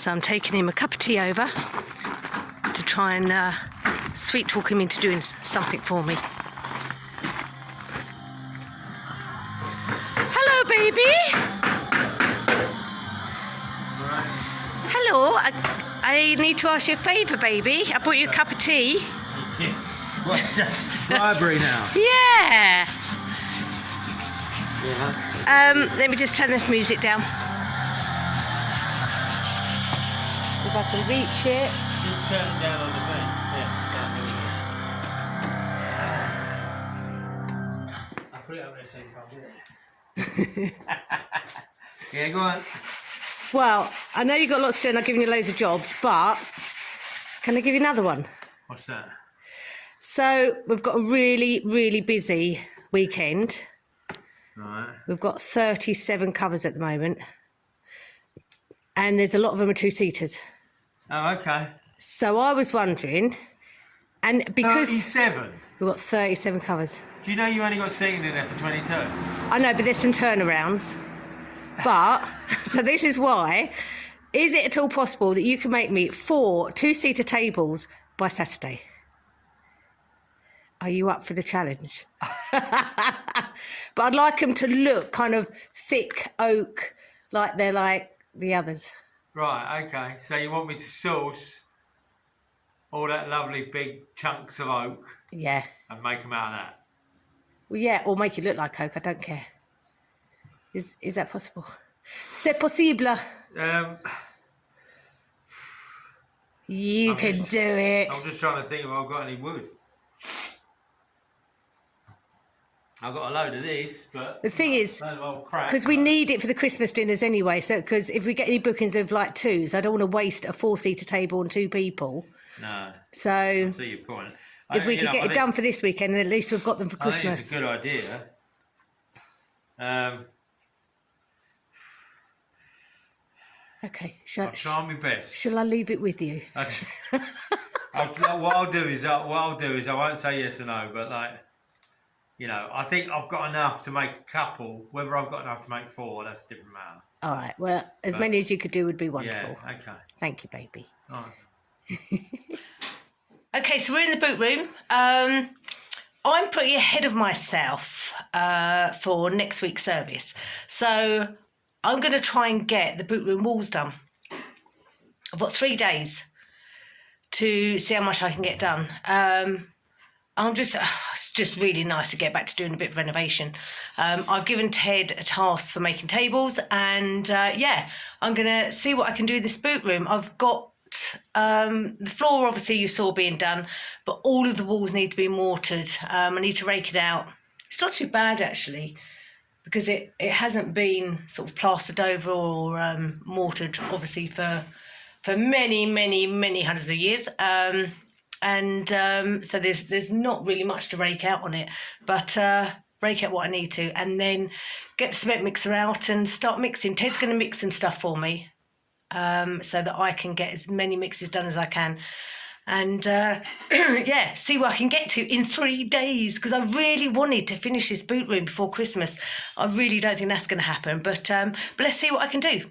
So I'm taking him a cup of tea over to try and sweet talk him into doing something for me. Hello, baby. Hello. I need to ask you a favour, baby. I brought you a cup of tea. What's that? Library now? Yeah. Yeah. Let me just turn this music down. If I can reach it. Just turn it down on the thing. Yeah, I'll put it up there so you can't do it. Yeah, go on. Well, I know you've got lots to do and I've given you loads of jobs, but can I give you another one? What's that? So we've got a really, really busy weekend. Right. We've got 37 covers at the moment. And there's a lot of them are two-seaters. Oh, okay. So I was wondering, and because 37? we've got 37 covers. Do you know you only got seating in there for 22? I know, but there's some turnarounds. But, so this is why, is it at all possible that you can make me 4 two-seater tables by Saturday? Are you up for the challenge? But I'd like them to look kind of thick oak, like they're like the others. Right, okay. So you want me to source all that lovely big chunks of oak Yeah. and make them out of that? Well, yeah, or make it look like oak. I don't care. Is that possible? C'est possible. You can do it. I'm just trying to think if I've got any wood. I've got a load of these, but The thing is, load of old crap. because we need it for the Christmas dinners anyway, so because if we get any bookings of like 2s, I don't want to waste a 4-seater table and 2 people. No. So I see your point. if we could get it done for this weekend, then at least we've got them for Christmas. I think it's a good idea. Okay. I'll try my best. Shall I leave it with you? What I'll do is I won't say yes or no, but like, you know, I think I've got enough to make a couple. Whether I've got enough to make 4, that's a different matter. All right. Well, as many as you could do would be wonderful. Yeah. Okay. Thank you, baby. All right. Okay, so we're in the boot room. I'm pretty ahead of myself for next week's service. So I'm going to try and get the boot room walls done. I've got 3 days to see how much I can get done. It's just really nice to get back to doing a bit of renovation. I've given Ted a task for making tables and I'm going to see what I can do with this boot room. I've got the floor, obviously, you saw being done, but all of the walls need to be mortared. I need to rake it out. It's not too bad, actually, because it hasn't been sort of plastered over or mortared, obviously, for many, many, many hundreds of years. So there's not really much to rake out on it, but rake out what I need to, and then get the cement mixer out and start mixing. Ted's going to mix some stuff for me, so that I can get as many mixes done as I can, and see what I can get to in 3 days, because I really wanted to finish this boot room before Christmas. I really don't think that's going to happen, but let's see what I can do.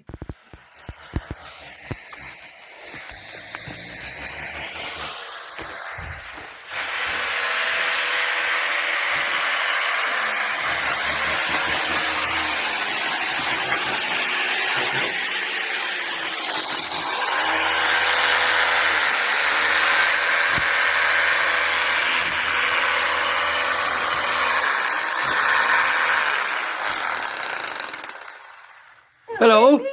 Hello. Hello.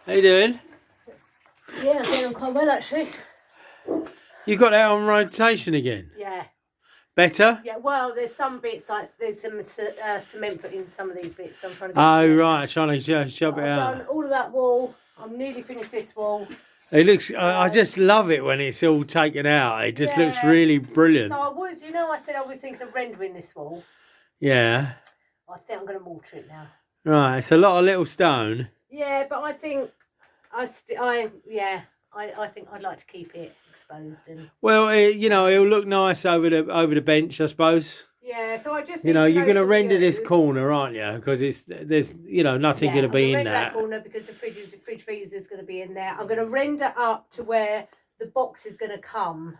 How you doing? Yeah, I'm doing quite well, actually. You got that on rotation again? Yeah. Better? Yeah, well, there's some bits, like there's some cement put in some of these bits. So I'm trying to get Right, trying to shove it I've out. done all of that wall. I'm nearly finished this wall. It looks, I just love it when it's all taken out. It just looks really brilliant. So I said I was thinking of rendering this wall. Yeah. I think I'm going to mortar it now. Right, it's a lot of little stone. Yeah, but I think I think I'd like to keep it exposed and. Well, it'll look nice over the bench, I suppose. Yeah, so I just You need know, to you're know going to from render this you. corner, aren't you? Because there's nothing going to I'm be in render that that. corner because the fridge freezer is going to be in there. I'm going to render up to where the box is going to come,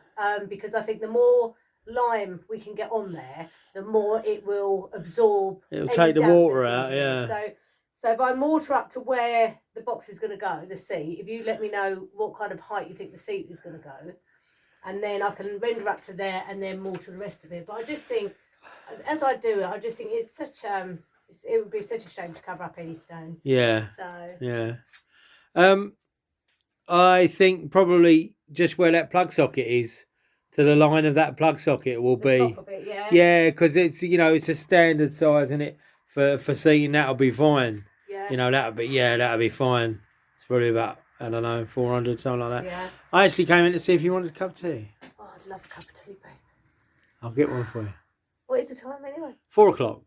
because I think the more lime we can get on there, the more it will absorb. It'll any take the water dampness in out, here. yeah. So if I mortar up to where the box is going to go, the seat, if you let me know what kind of height you think the seat is going to go, and then I can render up to there and then mortar the rest of it. But I just think, as I do it, I just think it's such it would be such a shame to cover up any stone. Yeah. So Yeah. I think probably just where that plug socket is, to the line of that plug socket will the be. top of it, yeah. Yeah, because it's it's a standard size, and it for seating that'll be fine. Yeah. You know, that'll be fine. It's probably about, I don't know, 400, something like that. Yeah. I actually came in to see if you wanted a cup of tea. Oh, I'd love a cup of tea, babe. I'll get one for you. What is the time anyway? 4 o'clock.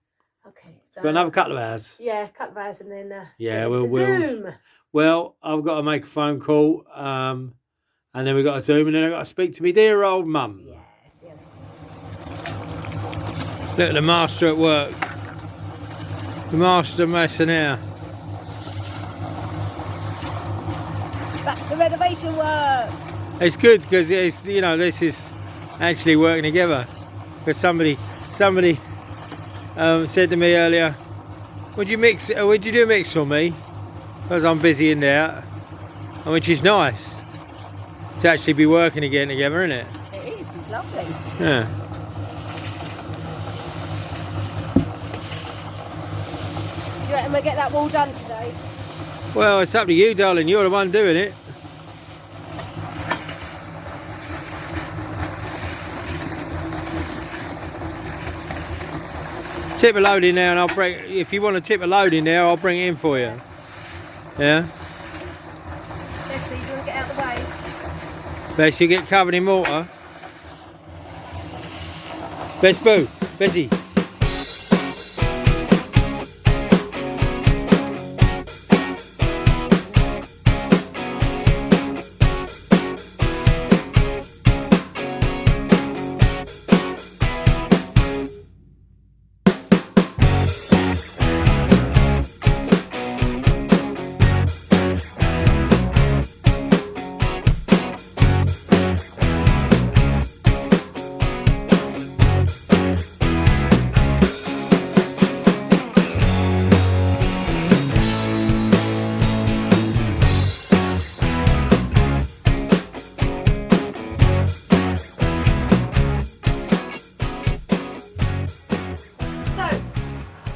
Okay. So Got another couple of hours. Yeah, a couple of hours and then Yeah, we'll Zoom. Well, I've got to make a phone call, and then we've got to Zoom, and then I've got to speak to my dear old mum. Yes. Look at the master at work. The master messenaire. Back to renovation work. It's good because it's, this is actually working together. Because somebody said to me earlier, would you do a mix for me? Because I'm busy in there. And which is nice to actually be working again together, isn't it? It is. It's lovely. Yeah. Do you reckon we'll get that wall done today? Well, it's up to you, darling. You're the one doing it. Tip a load in there, and I'll bring. If you want to tip a load in there, I'll bring it in for you. Yeah. Lesa, you want to get out of the way? Best you get covered in mortar. Best boo, Bessie.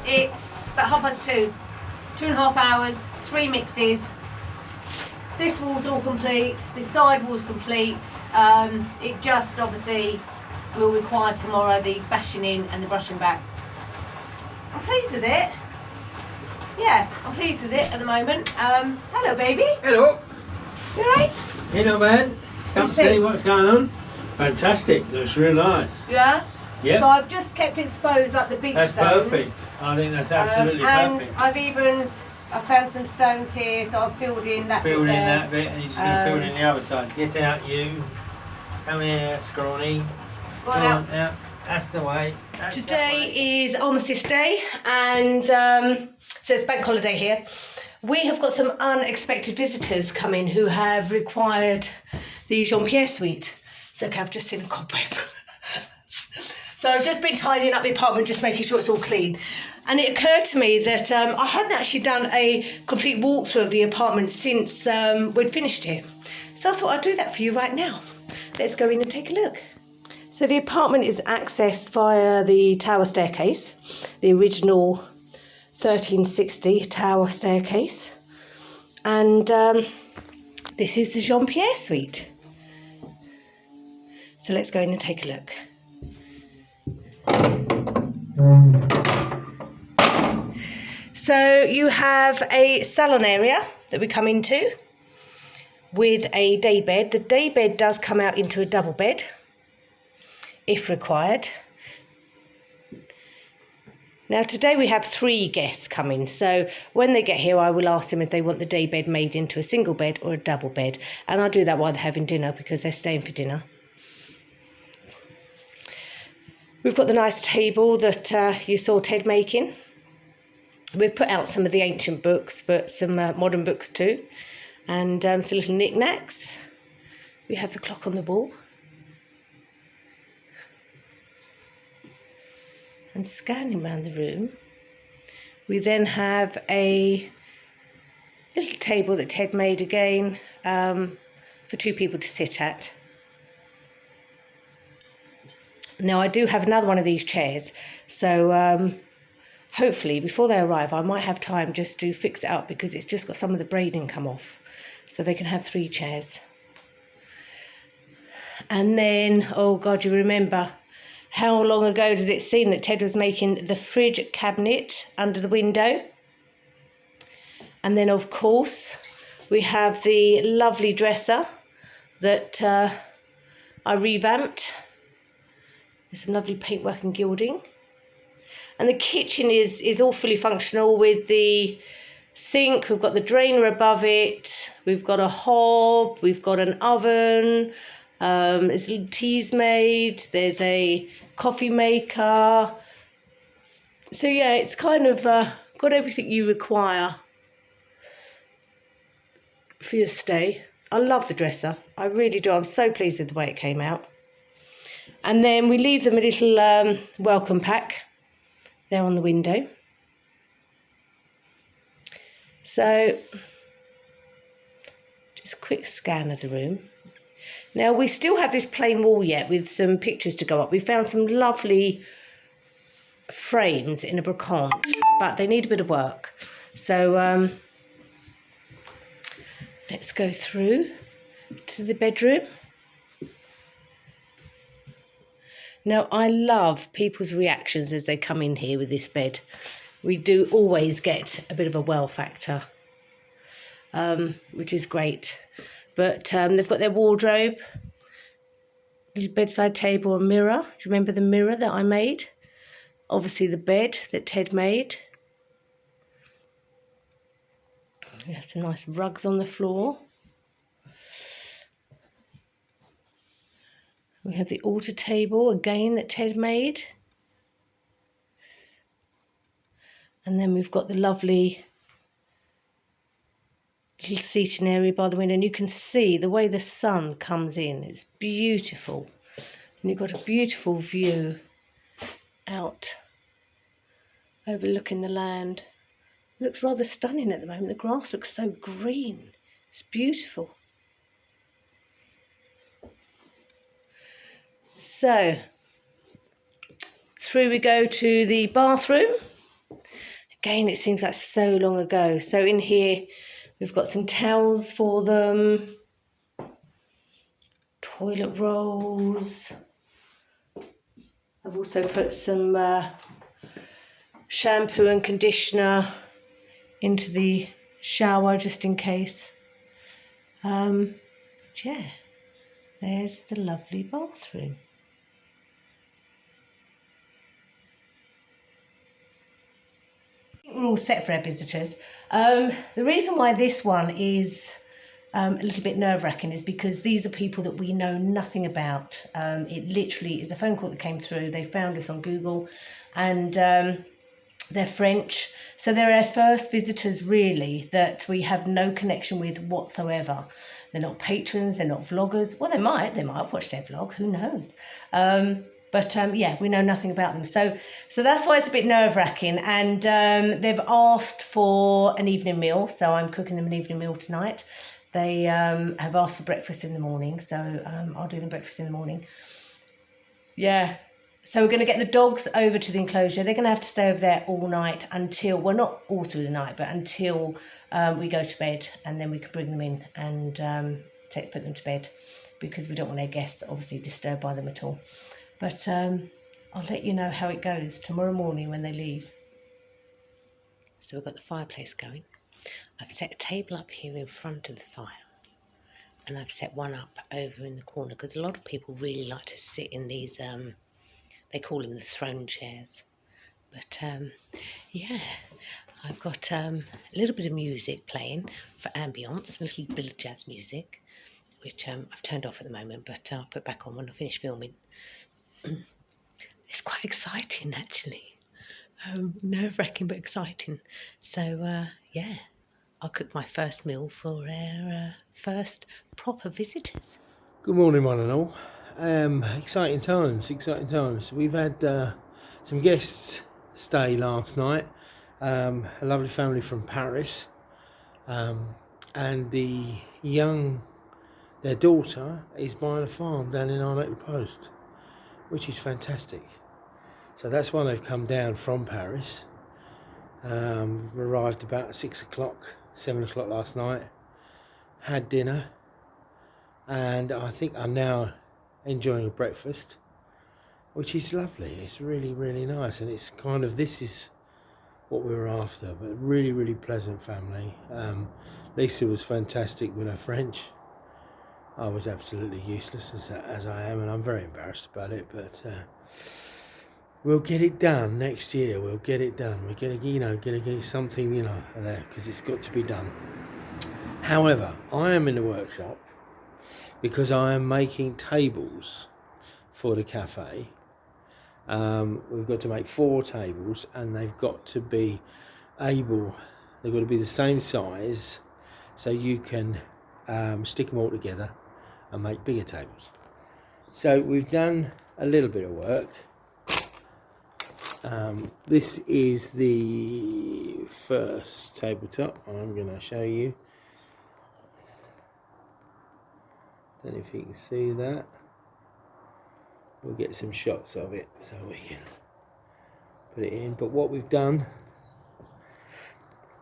It's about 2:30. 2.5 hours, 3 mixes. This wall's all complete. This side wall's complete. It just obviously will require tomorrow the bashing in and the brushing back. I'm pleased with it. Yeah, I'm pleased with it at the moment. Hello, baby. Hello. You alright? You know, man. Come What do you see think? what's going on. Fantastic. Looks real nice. Yeah. Yeah. So I've just kept exposed like the big That's stones. perfect. I think that's absolutely and perfect. I've found some stones here, so I've filled in that Filled bit in there. that bit, and you're just going to fill it in the other side. Get out, you. Come here, scrawny. Right out. Out. That's the way. That's Today is Armistice Day, and so it's bank holiday here. We have got some unexpected visitors coming who have required the Jean-Pierre suite. So I've just seen a cobweb. So I've just been tidying up the apartment, just making sure it's all clean. And it occurred to me that I hadn't actually done a complete walkthrough of the apartment since we'd finished here. So I thought I'd do that for you right now. Let's go in and take a look. So the apartment is accessed via the tower staircase, the original 1360 tower staircase. And this is the Jean-Pierre suite. So let's go in and take a look. So you have a salon area that we come into with a day bed. The day bed does come out into a double bed if required. Now today we have 3 guests coming, so when they get here I will ask them if they want the day bed made into a single bed or a double bed, and I'll do that while they're having dinner because they're staying for dinner. We've got the nice table that you saw Ted making. We've put out some of the ancient books, but some modern books too. And some little knickknacks. We have the clock on the wall. And scanning around the room, we then have a little table that Ted made again for 2 people to sit at. Now I do have another one of these chairs, so hopefully before they arrive I might have time just to fix it up, because it's just got some of the braiding come off, so they can have 3 chairs. And then, oh God, you remember, how long ago does it seem that Ted was making the fridge cabinet under the window? And then of course we have the lovely dresser that I revamped. There's some lovely paintwork and gilding. And the kitchen is all fully functional with the sink. We've got the drainer above it. We've got a hob. We've got an oven. There's little teas made. There's a coffee maker. So yeah, it's kind of got everything you require for your stay. I love the dresser. I really do. I'm so pleased with the way it came out. And then we leave them a little welcome pack there on the window. So just a quick scan of the room. Now we still have this plain wall yet with some pictures to go up. We found some lovely frames in a brocante, but they need a bit of work. So let's go through to the bedroom. Now, I love people's reactions as they come in here with this bed. We do always get a bit of a wow factor, which is great. But they've got their wardrobe, little bedside table, a mirror. Do you remember the mirror that I made? Obviously the bed that Ted made. We have some nice rugs on the floor. We have the altar table again that Ted made. And then we've got the lovely little seating area by the window. And you can see the way the sun comes in. It's beautiful. And you've got a beautiful view out overlooking the land. It looks rather stunning at the moment. The grass looks so green. It's beautiful. So, through we go to the bathroom. Again, it seems like so long ago. So in here, we've got some towels for them, toilet rolls. I've also put some shampoo and conditioner into the shower just in case. Yeah, there's the lovely bathroom. We're all set for our visitors. The reason why this one is a little bit nerve-wracking is because these are people that we know nothing about. It literally is a phone call that came through. They found us on Google, and they're French. So they're our first visitors, really, that we have no connection with whatsoever. They're not patrons, they're not vloggers. Well, they might have watched their vlog, who knows? But yeah, we know nothing about them. So that's why it's a bit nerve-wracking. And they've asked for an evening meal. So I'm cooking them an evening meal tonight. They have asked for breakfast in the morning. So I'll do them breakfast in the morning. Yeah. So we're going to get the dogs over to the enclosure. They're going to have to stay over there all night until, well, not all through the night, but until we go to bed. And then we can bring them in and put them to bed, because we don't want our guests obviously disturbed by them at all. But I'll let you know how it goes tomorrow morning when they leave. So we've got the fireplace going. I've set a table up here in front of the fire. And I've set one up over in the corner, because a lot of people really like to sit in these, they call them the throne chairs. But yeah, I've got a little bit of music playing for ambience, a little bit of jazz music, which I've turned off at the moment, but I'll put back on when I finish filming. it's quite exciting actually. Nerve-wracking but exciting. So yeah, I'll cook my first meal for our first proper visitors. Good morning, one and all. Exciting times, exciting times. We've had some guests stay last night. A lovely family from Paris, and their daughter is buying a farm down in our little post, which is fantastic. So that's why they've come down from Paris. Arrived about 6 o'clock, 7 o'clock last night. Had dinner. And I think I'm now enjoying a breakfast, which is lovely. It's really, really nice, and it's kind of, this is what we were after. But really, really pleasant family. Lesa was fantastic with her French. I was absolutely useless as I am, and I'm very embarrassed about it. But we'll get it done next year. We'll get it done. We're gonna get something, there, because it's got to be done. However, I am in the workshop, because I am making tables for the cafe. We've got to make 4 tables, and they've got to be they've got to be the same size, so you can stick them all together and make bigger tables. So we've done a little bit of work. This is the first tabletop I'm going to show you. Don't know if you can see that. We'll get some shots of it so we can put it in. But what we've done,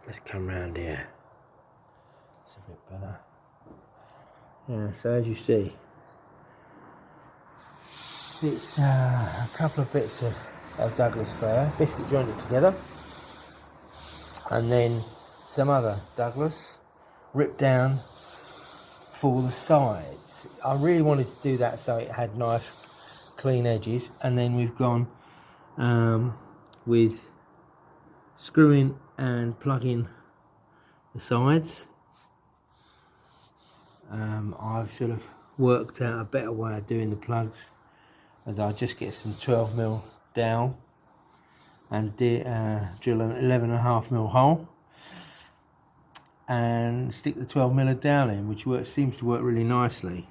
let's come round here. It's a bit better. Yeah, so as you see, it's a couple of bits of Douglas fir, biscuit jointed together, and then some other Douglas ripped down for the sides. I really wanted to do that so it had nice clean edges, and then we've gone with screwing and plugging the sides. I've sort of worked out a better way of doing the plugs, and I just get some 12mm down and drill an 11.5mm hole and stick the 12mm down in, which seems to work really nicely.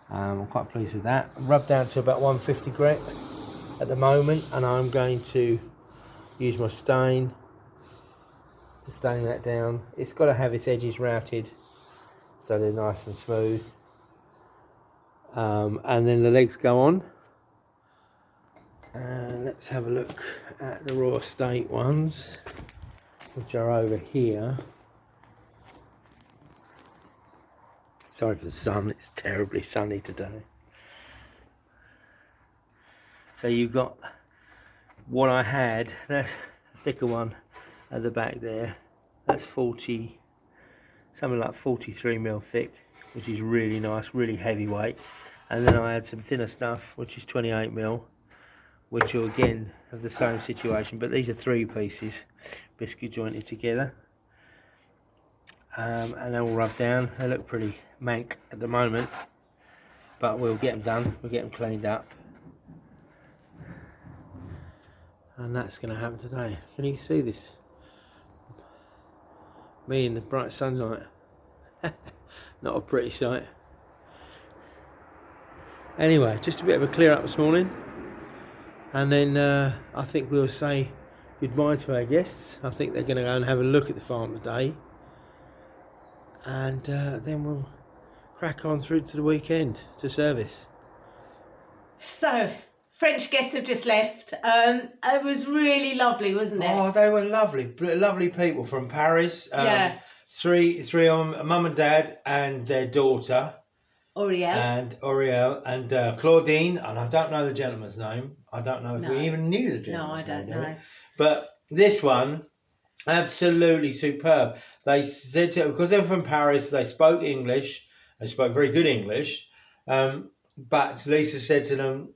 I'm quite pleased with that. Rubbed down to about 150 grit at the moment, and I'm going to use my stain to stain that down. It's got to have its edges routed so they're nice and smooth, and then the legs go on. And let's have a look at the raw estate ones, which are over here. Sorry for the sun, it's terribly sunny today. So you've got what I had, that's a thicker one at the back there. That's 40, something like 43mm thick, which is really nice, really heavyweight. And then I had some thinner stuff, which is 28mm, which will again have the same situation, but these are 3 pieces, biscuit jointed together. And they're all rubbed down. They look pretty mank at the moment, but we'll get them done, we'll get them cleaned up, and that's going to happen today. Can you see this? Me in the bright sunlight. Not a pretty sight. Anyway, just a bit of a clear up this morning, and then I think we'll say goodbye to our guests. I think they're going to go and have a look at the farm today, and then we'll crack on through to the weekend to service. So, French guests have just left. It was really lovely, wasn't it? Oh, they were lovely people from Paris. Yeah. Three mum and dad and their daughter. Oriel and Claudine, and I don't know the gentleman's name. I don't know if we even knew the gentleman's name. No, I don't know. But this one, absolutely superb. They said to, because they're from Paris, they spoke English. They spoke very good English. But Lesa said to them,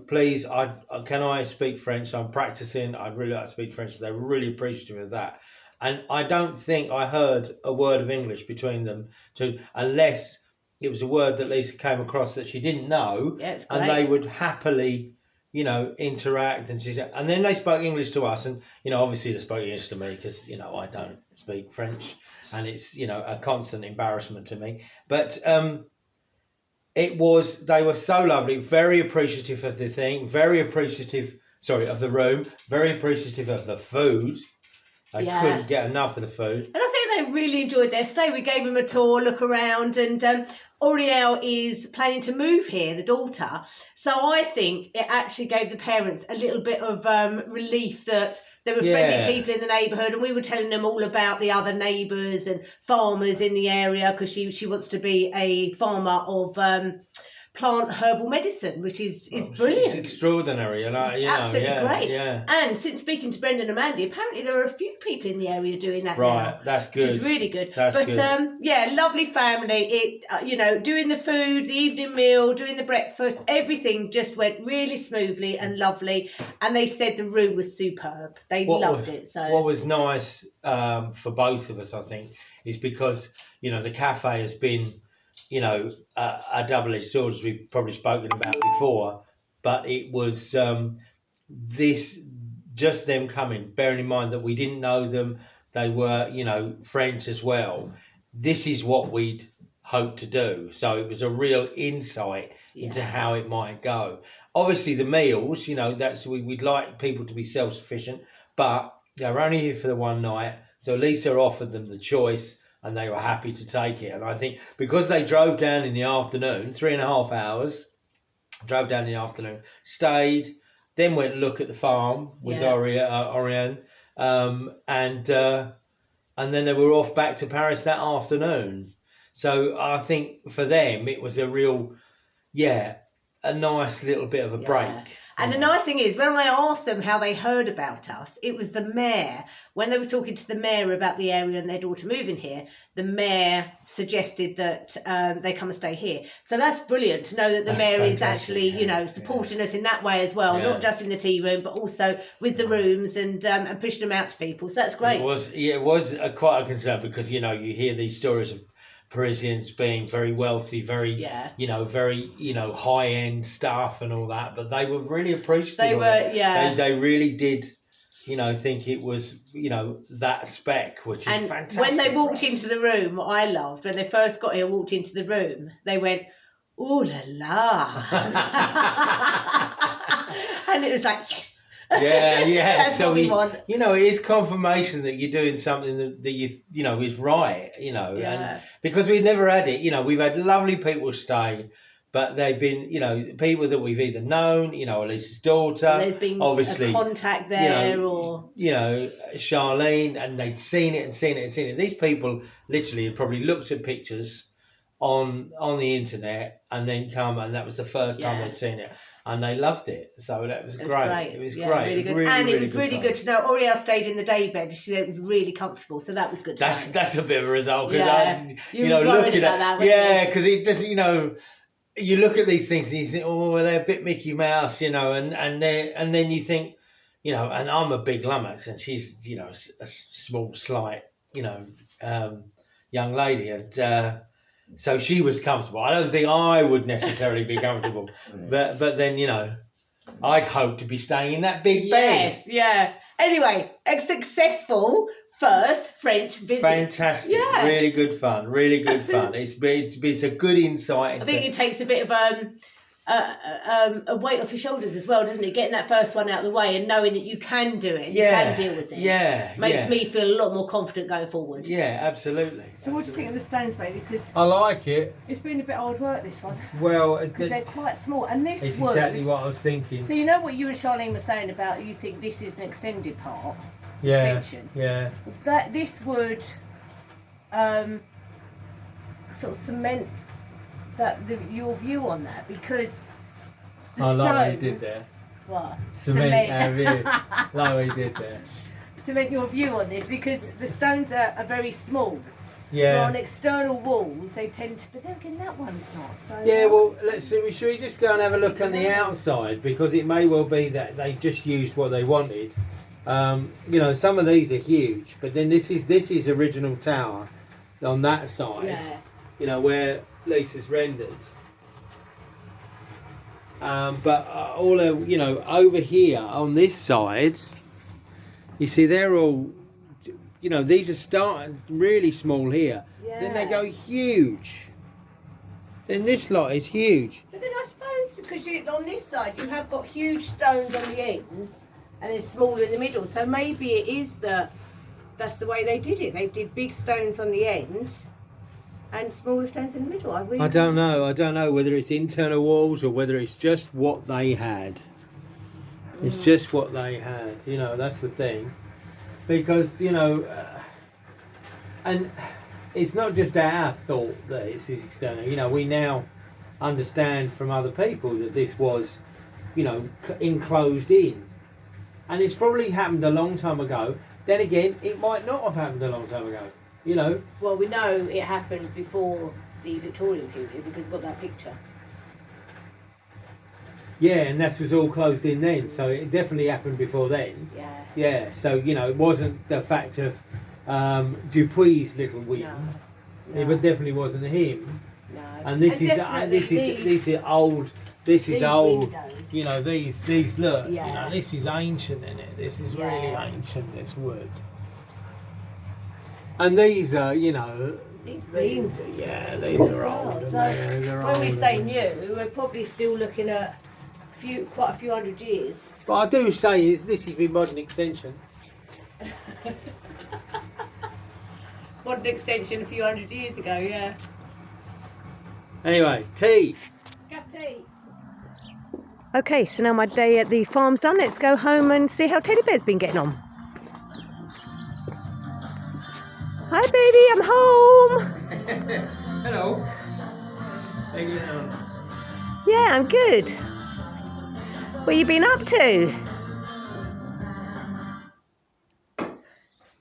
please, can I speak French? I'm practicing. I'd really like to speak French. They were really appreciative of that. And I don't think I heard a word of English between them, unless it was a word that Lesa came across that she didn't know, and they would happily, you know, interact. And then they spoke English to us, and you know, obviously they spoke English to me because you know I don't speak French, and it's you know a constant embarrassment to me. But they were so lovely, very appreciative of the thing, very appreciative. Sorry, of the room, very appreciative of the food. I couldn't get enough of the food. And I think they really enjoyed their stay. We gave them a tour, look around, and Oriel is planning to move here, the daughter. So I think it actually gave the parents a little bit of relief that there were friendly people in the neighbourhood, and we were telling them all about the other neighbours and farmers in the area, because she wants to be a farmer of plant herbal medicine, which is brilliant. It's extraordinary, and absolutely great. Yeah. And since speaking to Brendan and Mandy, apparently there are a few people in the area doing that now. Right, that's good. Which is really good. That's good. Lovely family. It doing the food, the evening meal, doing the breakfast, everything just went really smoothly and lovely. And they said the room was superb. They loved it. So what was nice for both of us, I think, is because you know the cafe has been, you know, a double-edged sword, as we've probably spoken about before, but it was just them coming, bearing in mind that we didn't know them, they were, you know, friends as well. This is what we'd hoped to do, so it was a real insight into how it might go. Obviously, the meals, you know, we'd like people to be self-sufficient, but they were only here for the one night, so Lesa offered them the choice, and they were happy to take it. And I think because they drove down in the afternoon, 3.5 hours, drove down in the afternoon, stayed, then went to look at the farm with Oriane, and then they were off back to Paris that afternoon. So I think for them it was a real, a nice little bit of a break. And the nice thing is, when I asked them how they heard about us, it was the mayor. When they were talking to the mayor about the area and their daughter moving here, the mayor suggested that they come and stay here. So that's brilliant to know that the mayor is actually, you know, supporting us in that way as well, not just in the tea room, but also with the rooms and pushing them out to people. So that's great. It was quite a concern because, you know, you hear these stories of Parisians being very wealthy, very high-end stuff and all that, but they were really appreciative. They were, They really did, you know, think it was, you know, that spec, which is fantastic. When they walked into the room, what I loved, when they first got here, walked into the room, they went, "Ooh la la," and it was like, yes. That's so what we want. You know, it is confirmation that you're doing something that you know is right, you know, and because we've never had it, you know, we've had lovely people stay, but they've been, you know, people that we've either known, you know, Elisa's daughter, and there's been obviously a contact there, you know, Charlene, and they'd seen it. These people literally had probably looked at pictures on the internet and then come, and that was the first time they'd seen it. And they loved it, so that was great. It was great. Really good. And it was really good to know Oriel stayed in the day bed. She said it was really comfortable, so that was good. That's a bit of a result because you know, looking at that, because it doesn't, you know, you look at these things and you think, oh, they're a bit Mickey Mouse, you know, and then you think, you know, and I'm a big lummox, and she's, you know, a small, slight, you know, young lady, and. So she was comfortable. I don't think I would necessarily be comfortable, but then, you know, I'd hope to be staying in that big bed. Yes, yeah. Anyway, a successful first French visit. Fantastic. Yeah. Really good fun. It's a good insight. I think it takes a bit of a weight off your shoulders as well, doesn't it? Getting that first one out of the way and knowing that you can do it, you can deal with it. Makes me feel a lot more confident going forward. Yeah, absolutely. So what do you think of the stones, baby? Because I like it. It's been a bit hard work, this one. Well, because they're quite small, and this is wood, exactly what I was thinking. So you know what you and Charlene were saying about you think this is an extended part, extension. Yeah. That this would sort of cement your view on that, because the I like what stones, you did there. What? Cement our view. Like what you did there. Cement your view on this, because the stones are very small. Yeah. But on external walls, they tend to. But then again, that one's not. So yeah. Well, should we just go and have a look on the outside, because it may well be that they just used what they wanted. You know, some of these are huge, but then this is original tower on that side. Yeah. You know, where Lisa's rendered. But all over here on this side, you see they're all, these are starting really small here. Then they go huge. Then this lot is huge. But then I suppose because on this side you have got huge stones on the ends and then small in the middle. So maybe it is that's the way they did it. They did big stones on the end and smaller stones in the middle. I don't know whether it's internal walls or whether it's just what they had. It's just what they had. That's the thing. Because, and it's not just our thought that this is external. We now understand from other people that this was, enclosed in. And it's probably happened a long time ago. Then again, it might not have happened a long time ago. Well, we know it happened before the Victorian period because we've got that picture. Yeah, and this was all closed in then, so it definitely happened before then. Yeah. Yeah, so it wasn't the fact of Dupuy's little wing. No. It definitely wasn't him. No. And this is old. This is old. Windows. These look. Yeah. This is ancient, isn't it? This is really Yeah. ancient. This wood. And these are, These beams. Yeah, these are old. So They're when we old. say new, we're probably still looking at quite a few hundred years. But I do say this is my modern extension. Modern extension a few hundred years ago, yeah. Anyway, tea. Cup tea. Okay, so now my day at the farm's done. Let's go home and see how Teddy Bear's been getting on. Hi, baby, I'm home. Hello. How you getting on? Yeah, I'm good. What you been up to?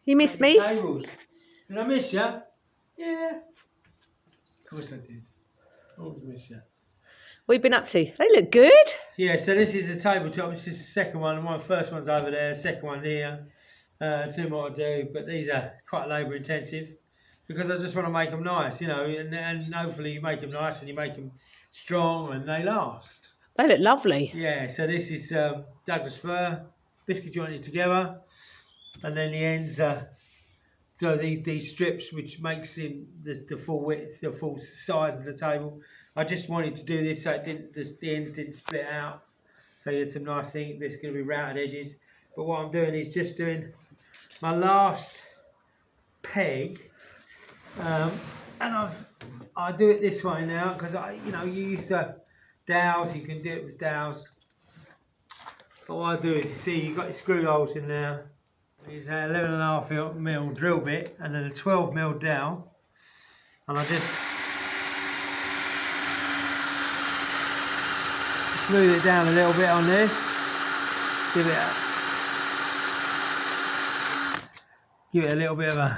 You missed me? Tables. Did I miss you? Yeah. Of course I did. Always miss you. What you been up to? They look good. Yeah, so this is a tabletop. This is the second one. The first one's over there, second one here. Two more to do, but these are quite labour intensive because I just want to make them nice, and hopefully you make them nice and you make them strong and they last. They look lovely. Yeah, so this is Douglas fir, biscuit jointed together, and then the ends are so these strips which makes the full width, the full size of the table. I just wanted to do this so the ends didn't split out. So you had some nice thing. There's going to be routed edges. But what I'm doing is just doing my last peg, and I do it this way now because you used to dowels. You can do it with dowels. But what I do is, you see, you've got your screw holes in there. Use an 11.5mm drill bit and then a 12mm dowel, and I just smooth it down a little bit on this. Give it a little bit of a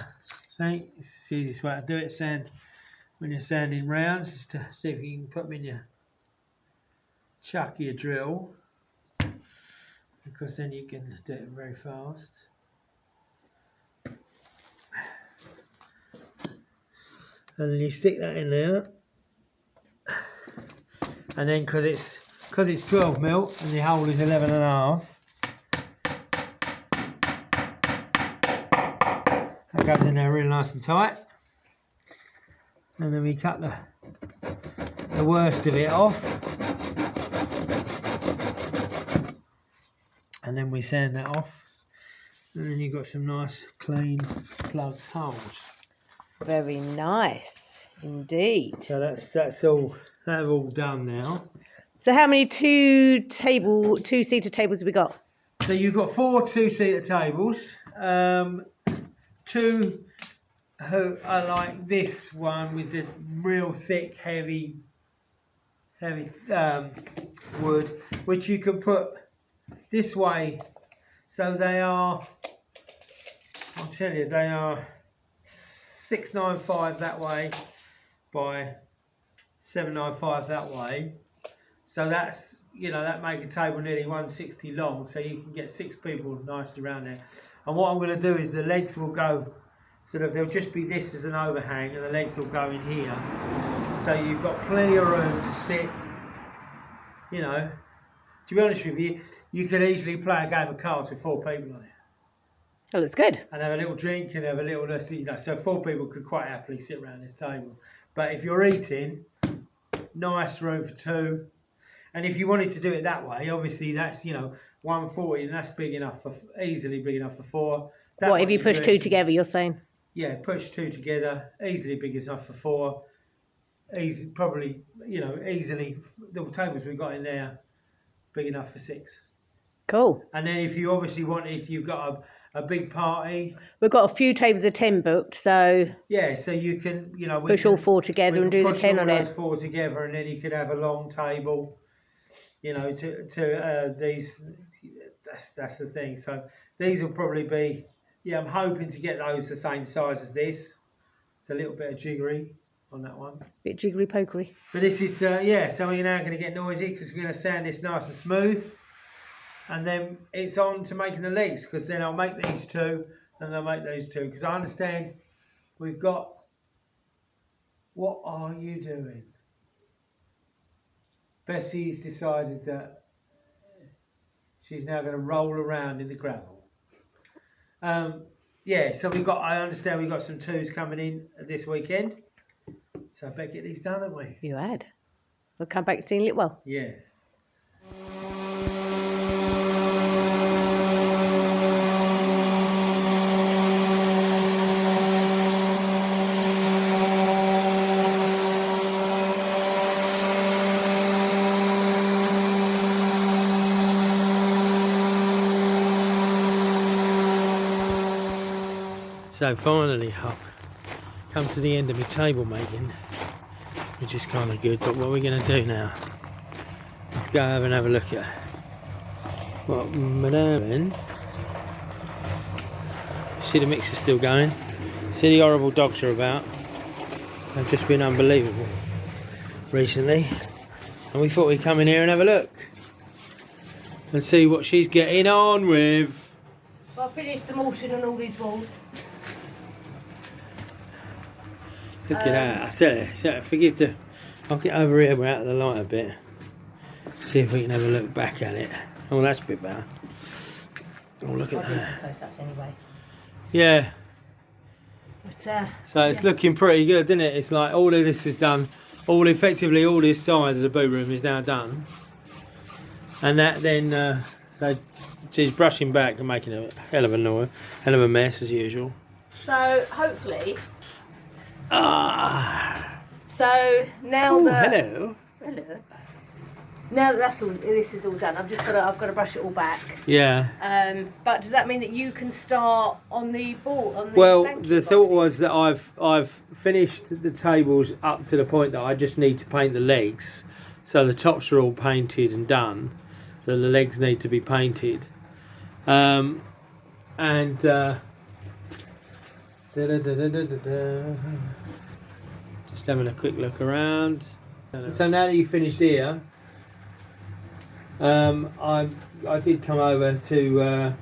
thing. It's the easiest way to do it. When you're sanding rounds, just to see if you can put them in your chuck your drill, because then you can do it very fast. And then you stick that in there, and then because it's 12mm and the hole is 11.5. That goes in there really nice and tight, and then we cut the worst of it off, and then we sand that off, and then you've got some nice clean plugged holes. Very nice indeed. So that's all done now. So how many two-seater tables have we got? So you've got 4 two-seater tables. Two who are like this one with the real thick, heavy wood, which you can put this way. So they are, I'll tell you, they are 695 that way by 795 that way. So that's, that make a table nearly 160 long, so you can get 6 people nicely around there. And what I'm going to do is the legs will go, there'll just be this as an overhang, and the legs will go in here. So you've got plenty of room to sit you know, to be honest with you, you could easily play a game of cards with 4 people on it. Oh, that's good. And have a little drink and have a little, you know, so 4 people could quite happily sit around this table. But if you're eating, nice room for 2. And if you wanted to do it that way, obviously that's, you know, 140, and that's big enough for, easily big enough for 4. That What, if way you push do 2 it- together, you're saying? Yeah, push 2 together, easily big enough for 4. Easy, probably, you know, easily, the tables we've got in there, big enough for 6. Cool. And then if you obviously wanted, you've got a big party. We've got a few tables of 10 booked, so Yeah, so you can, you know, push all 4 together and do the 10 on those it. 4 together, and then you could have a long table. You know, to these. That's the thing. So these will probably be. Yeah, I'm hoping to get those the same size as this. It's a little bit of jiggery on that one. Bit jiggery pokery. But this is yeah. So we're now going to get noisy because we're going to sand this nice and smooth, and then it's on to making the legs, because then I'll make these 2 and I'll make those 2, because I understand we've got. What are you doing? Bessie's decided that she's now going to roll around in the gravel. Yeah, so I understand we've got some 2s coming in this weekend. So I better get these done, haven't we? You had. We'll come back seeing Litwell. Yeah. So finally I've come to the end of my table making, which is kind of good. But what we're going to do now is go over and have a look at what Madame. See the mixer still going. See the horrible dogs are about. They've just been unbelievable recently, and we thought we'd come in here and have a look and see what she's getting on with. Well, I finished the mortaring on all these walls. Look at that. I said, forgive the. I'll get over here, we're out of the light a bit. See if we can have a look back at it. Oh, that's a bit better. Oh, look at I'll do that. some close-ups anyway. Yeah. But, So it's looking pretty good, isn't it? It's like all of this is done. Effectively all this side of the boot room is now done. And that then, so she's brushing back and making a hell of a mess as usual. so hopefully, Ah. so now Oh, that hello. now that this is all done, I've got to brush it all back. Yeah. But does that mean that you can start on the board? On the Well, blanket the thought boxes? was that I've finished the tables up to the point that I just need to paint the legs. So the tops are all painted and done. So the legs need to be painted. Just having a quick look around. So now that you've finished here, I did come over to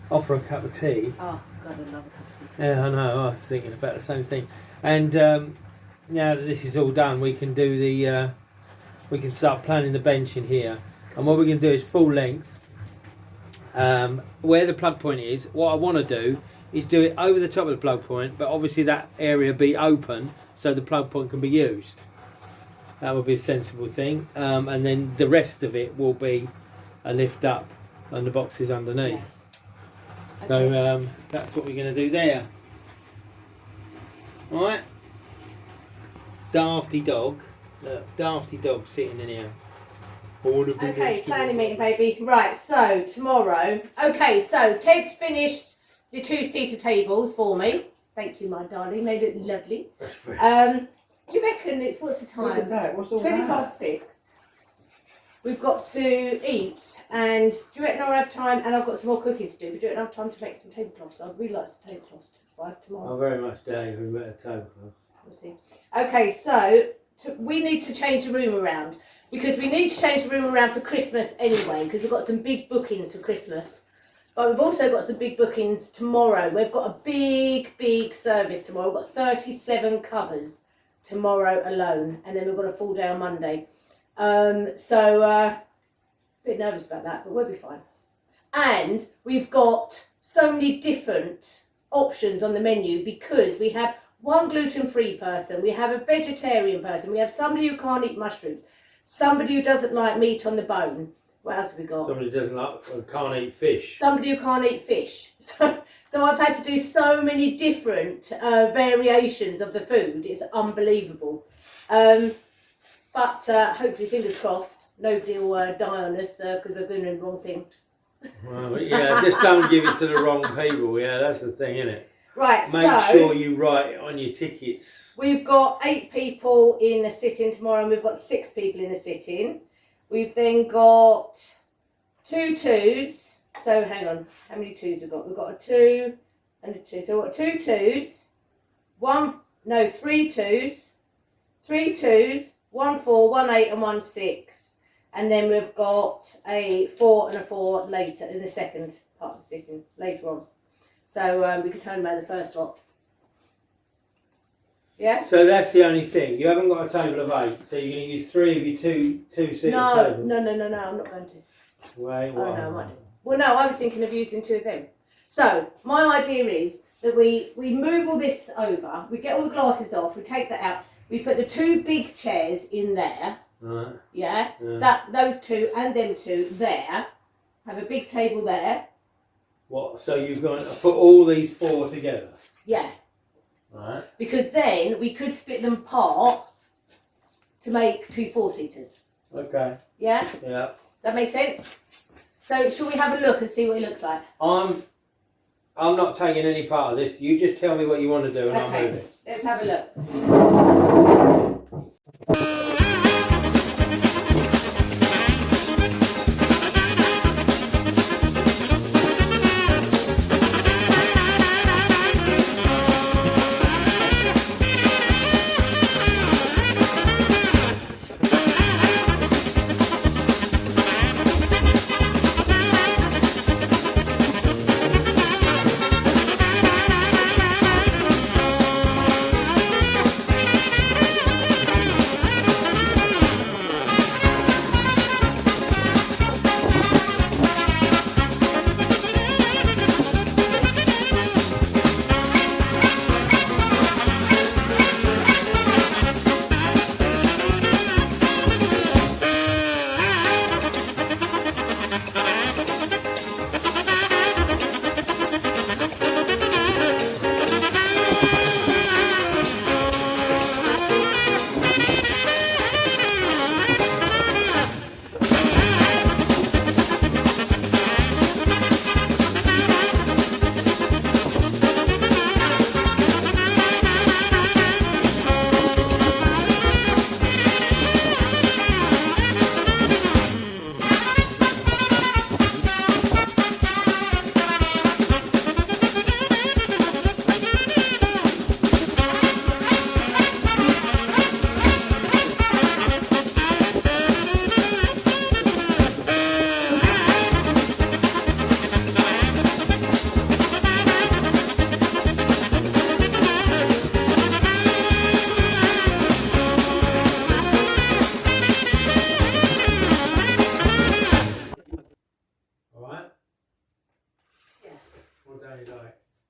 offer a cup of tea. Oh God, I love a cup of tea. Yeah, I know. I was thinking about the same thing. And now that this is all done, we can do the. We can start planning the bench in here. And what we're going to do is full length. Where the plug point is, what I want to do is do it over the top of the plug point, but obviously that area be open so the plug point can be used. That would be a sensible thing. And then the rest of it will be a lift up and the boxes underneath. Yeah. So that's what we're going to do there. Alright? Dafty dog. Look, Dafty dog sitting in here. Okay, planning meeting, baby. Right, so tomorrow. Okay, so Ted's finished the 2-seater tables for me. Thank you, my darling. They look lovely. That's very Do you reckon it's what's the time? Look at that. What's all 20 that? past 6. We've got to eat, and do you reckon I'll have time? And I've got some more cooking to do. But do you reckon I'll have time to make some tablecloths? I'd really like some tablecloths by tomorrow. I very much doubt we better tablecloths. We'll see. Okay, so we need to change the room around, because we need to change the room around for Christmas anyway, because we've got some big bookings for Christmas. But we've also got some big bookings tomorrow. We've got a big service tomorrow. We've got 37 covers tomorrow alone, and then we've got a full day on Monday. A bit nervous about that, but we'll be fine. And we've got so many different options on the menu because we have one gluten-free person, we have a vegetarian person, we have somebody who can't eat mushrooms, somebody who doesn't like meat on the bone. What else have we got? Somebody doesn't like, can't eat fish. Somebody who can't eat fish. So I've had to do so many different variations of the food. It's unbelievable. But hopefully, fingers crossed, nobody will die on us because we're doing the wrong thing. Well, yeah, just don't give it to the wrong people. Yeah, that's the thing, isn't it? Right, Make sure you write it on your tickets. We've got 8 people in a sit-in tomorrow, and we've got 6 people in a sit-in. We've then got 2 2s. So hang on, how many 2s we've got? We've got a 2 and a 2. So we've got 2 2s, 3 2s, 3 2s, 1 4, 1 8 and 1 6. And then we've got a 4 and a 4 later in the second part of the sit-in, later on. So we could turn around the first lot. Yeah? So that's the only thing. You haven't got a table of 8, so you're going to use 3 of your two-seater tables. No, I'm not going to. Wait, Oh, no, I might do. Well, no, I was thinking of using 2 of them. So, my idea is that we move all this over, we get all the glasses off, we take that out, we put the 2 big chairs in there, Right. yeah? Yeah. Those 2 and them 2 there, have a big table there, What? So you're going to put all these 4 together? yeah. Right. Because then we could split them apart to make 2 4-seaters, Okay. yeah? Yeah. That makes sense? So, shall we have a look and see what it looks like? I'm not taking any part of this. You just tell me what you want to do and I'll move it. Let's have a look.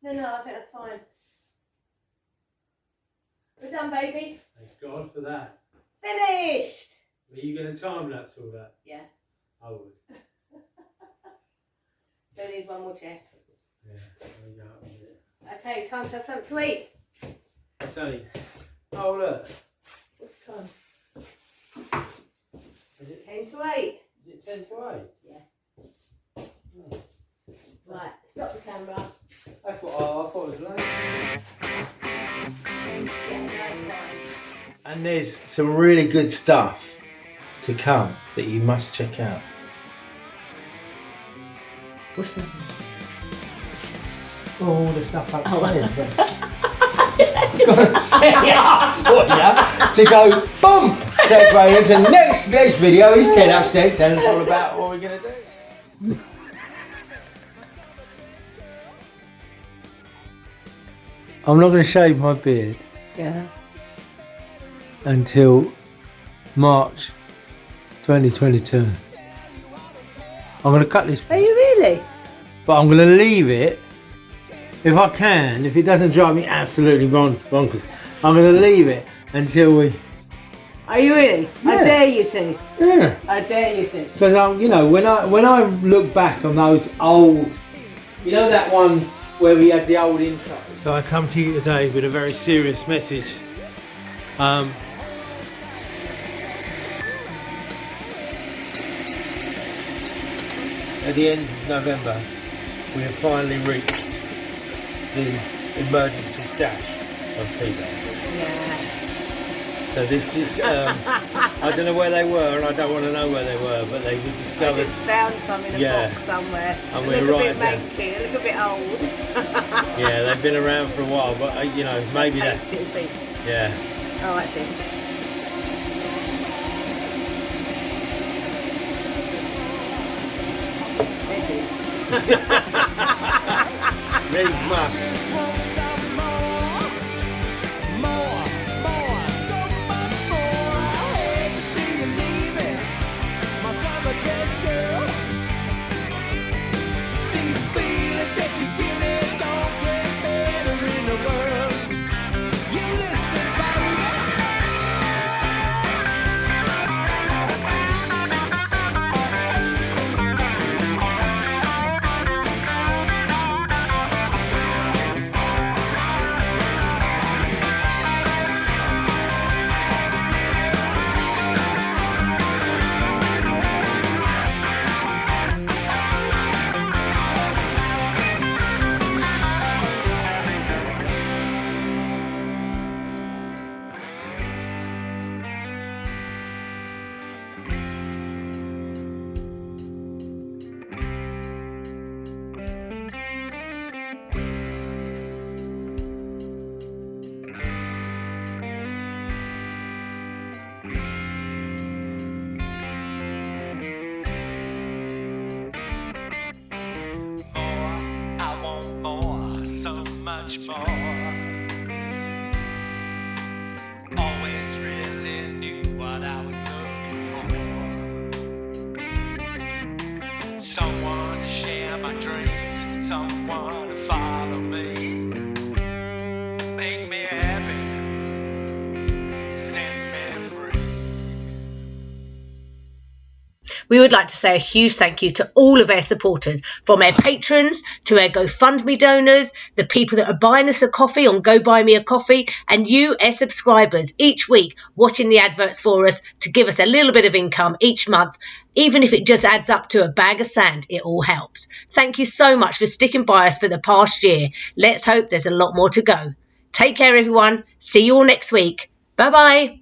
No, I think that's fine. We're done, baby. Thank God for that. Finished! Are you going to time lapse all that? Yeah. I would. So we need one more chair. Yeah, there we go. Okay, time to have something to eat. It's only. Oh, look. What's the time? Is it 10 to 8. Is it 10 to 8? Yeah. Right, stop the camera. That's what I thought it was late. Yeah, that's fine. And there's some really good stuff to come that you must check out. What's that? All the stuff upstairs. Got to set it up for you to go boom, segue into next video is 10 upstairs. Tell us all about what we're going to do. I'm not going to shave my beard Yeah. until March 2022. I'm going to cut this, Are you really? but I'm going to leave it, if I can, if it doesn't drive me absolutely bonkers, I'm going to leave it until we... Are you really? Yeah. I dare you to. Yeah. I dare you to. Because you know, when I look back on those old, you know that one where we had the old intro. So I come to you today with a very serious message. At the end of November, we have finally reached the emergency stash of tea bags. Yeah. So this is, I don't know where they were, and I don't want to know where they were, but they were I discovered. just found some in a Yeah. box somewhere. And They we're look a right bit there. manky, they look a bit old. Yeah, they've been around for a while, but you know, maybe that's, Taste it and see. yeah. Oh, I see. They do. Needs must. Much more. Always really knew what I was looking for. Someone to share my dreams, someone to follow me, make me happy, set me free. We would like to say a huge thank you to all of our supporters, from our patrons to our GoFundMe donors, the people that are buying us a coffee on Go Buy Me a Coffee, and you, our subscribers, each week watching the adverts for us to give us a little bit of income each month. Even if it just adds up to a bag of sand, it all helps. Thank you so much for sticking by us for the past year. Let's hope there's a lot more to go. Take care, everyone. See you all next week. Bye-bye.